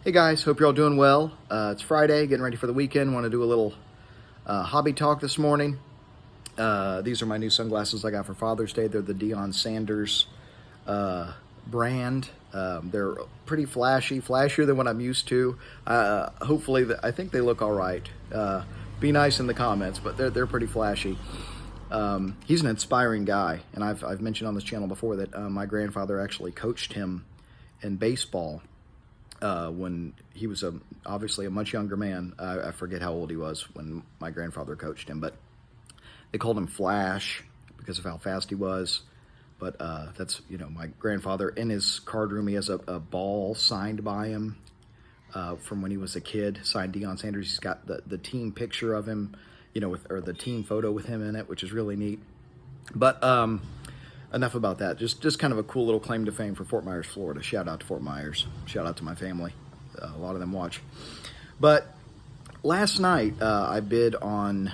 Hey guys, hope you're all doing well. It's Friday, getting ready for the weekend. Want to do a little hobby talk this morning. These are my new sunglasses I got for Father's Day. They're the Deion Sanders brand. They're pretty flashy, flashier than what I'm used to. Hopefully, I think they look all right. Be nice in the comments, but they're pretty flashy. He's an inspiring guy, and I've mentioned on this channel before that my grandfather actually coached him in baseball. When he was obviously a much younger man. I forget how old he was when my grandfather coached him, but they called him Flash because of how fast he was. But that's, my grandfather, in his card room, he has a ball signed by him from when he was a kid, signed Deion Sanders. He's got the team picture of him, or the team photo with him in it, which is really neat. But enough about that. Just kind of a cool little claim to fame for Fort Myers, Florida. Shout out to Fort Myers. Shout out to my family. A lot of them watch. But last night, I bid on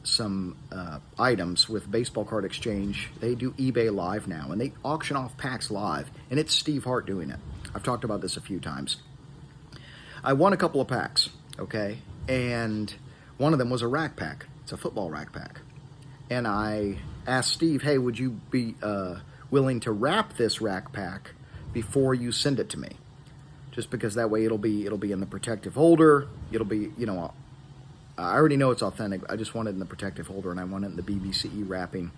some items with Baseball Card Exchange. They do eBay Live now, and they auction off packs live, and it's Steve Hart doing it. I've talked about this a few times. I won a couple of packs, okay? And one of them was a rack pack. It's a football rack pack. And I asked Steve, hey, would you be willing to wrap this rack pack before you send it to me? Just because that way it'll be in the protective holder. It'll be, I already know it's authentic. I just want it in the protective holder, and I want it in the BBCE wrapping,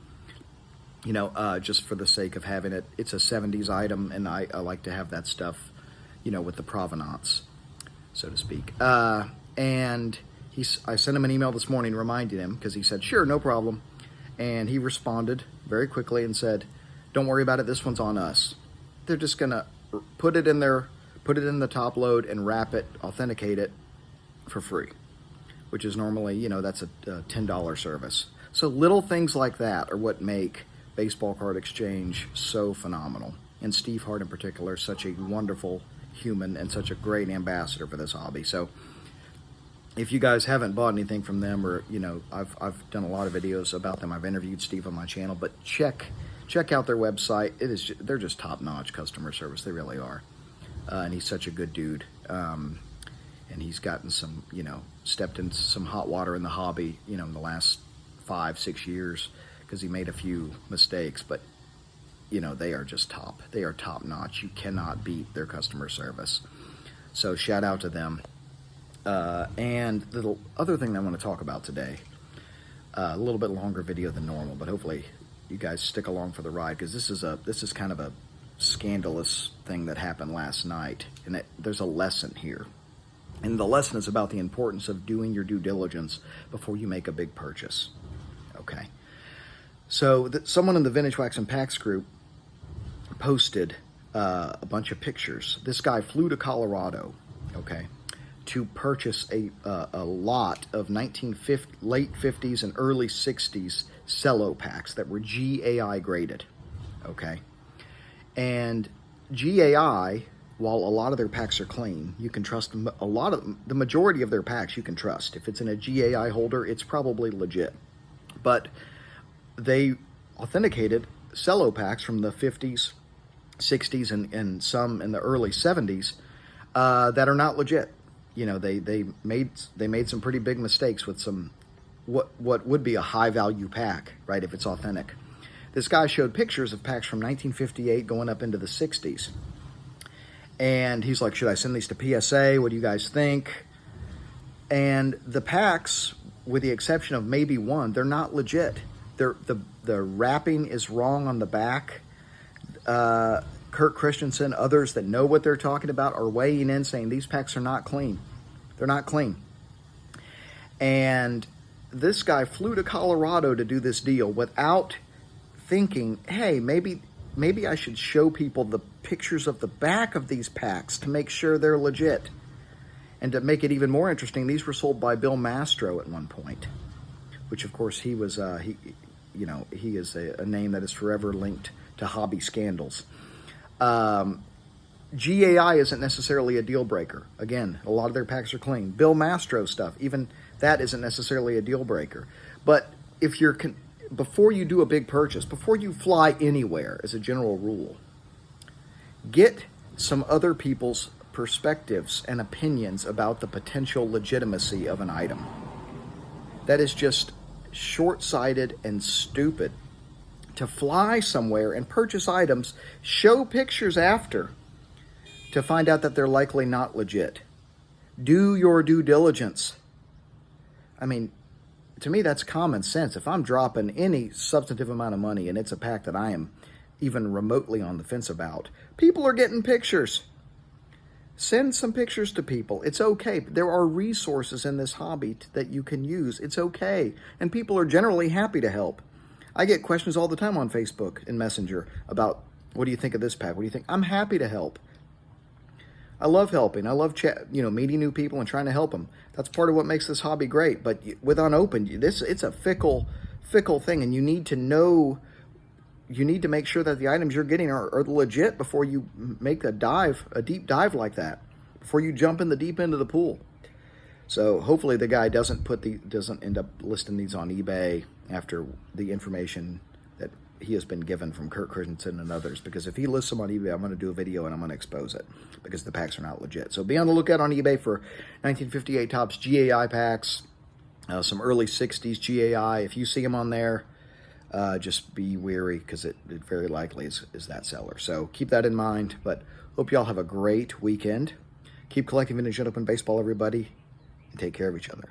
just for the sake of having it. It's a 70s item, and I like to have that stuff, with the provenance, so to speak. And I sent him an email this morning reminding him, because he said, sure, no problem. And he responded very quickly and said, don't worry about it, this one's on us. They're just going to put it in the top load and wrap it, authenticate it for free, which is normally, that's a $10 service. So little things like that are what make Baseball Card Exchange so phenomenal. And Steve Hart in particular is such a wonderful human and such a great ambassador for this hobby. So if you guys haven't bought anything from them, or I've done a lot of videos about them. I've interviewed Steve on my channel, but check out their website. They're just top-notch customer service. They really are. And he's such a good dude. And he's gotten some, stepped into some hot water in the hobby, in the last 5-6 years, because he made a few mistakes, but they are just top. They are top-notch. You cannot beat their customer service. So shout out to them. And the other thing I want to talk about today, a little bit longer video than normal, but hopefully you guys stick along for the ride, because this is kind of a scandalous thing that happened last night, and there's a lesson here. And the lesson is about the importance of doing your due diligence before you make a big purchase. Okay. So someone in the Vintage Wax and Packs group posted a bunch of pictures. This guy flew to Colorado, okay, to purchase a lot of late 50s and early 60s cello packs that were GAI graded, okay? And GAI, while a lot of their packs are clean, you can trust them. The majority of their packs you can trust. If it's in a GAI holder, it's probably legit. But they authenticated cello packs from the 50s, 60s, and some in the early 70s that are not legit. They made some pretty big mistakes with some what would be a high value pack, right, if it's authentic. This guy showed pictures of packs from 1958 going up into the 60s. And he's like, should I send these to PSA? What do you guys think? And the packs, with the exception of maybe one, they're not legit. The wrapping is wrong on the back. Kurt Christensen, others that know what they're talking about, are weighing in saying these packs are not clean. They're not clean. And this guy flew to Colorado to do this deal without thinking, hey, maybe I should show people the pictures of the back of these packs to make sure they're legit. And to make it even more interesting, these were sold by Bill Mastro at one point, which of course he was, he is a name that is forever linked to hobby scandals. GAI isn't necessarily a deal breaker. Again, a lot of their packs are clean. Bill Mastro stuff, even that isn't necessarily a deal breaker. But if you're before you do a big purchase, before you fly anywhere, as a general rule, get some other people's perspectives and opinions about the potential legitimacy of an item. That is just short-sighted and stupid. To fly somewhere and purchase items, show pictures after, to find out that they're likely not legit. Do your due diligence. I mean, to me, that's common sense. If I'm dropping any substantive amount of money and it's a pack that I am even remotely on the fence about, people are getting pictures. Send some pictures to people. It's okay. There are resources in this hobby that you can use. It's okay. And people are generally happy to help. I get questions all the time on Facebook and Messenger about, what do you think of this pack? What do you think? I'm happy to help. I love helping. I love meeting new people and trying to help them. That's part of what makes this hobby great. But with Unopened, it's a fickle thing, and you need to know. You need to make sure that the items you're getting are legit before you make a deep dive like that, before you jump in the deep end of the pool. So hopefully the guy doesn't end up listing these on eBay after the information that he has been given from Kurt Christensen and others, because if he lists them on eBay, I'm going to do a video and I'm going to expose it because the packs are not legit. So be on the lookout on eBay for 1958 Topps GAI packs, some early 60s GAI. If you see them on there, just be wary, because it very likely is that seller. So keep that in mind. But hope y'all have a great weekend. Keep collecting vintage and open baseball, everybody, and take care of each other.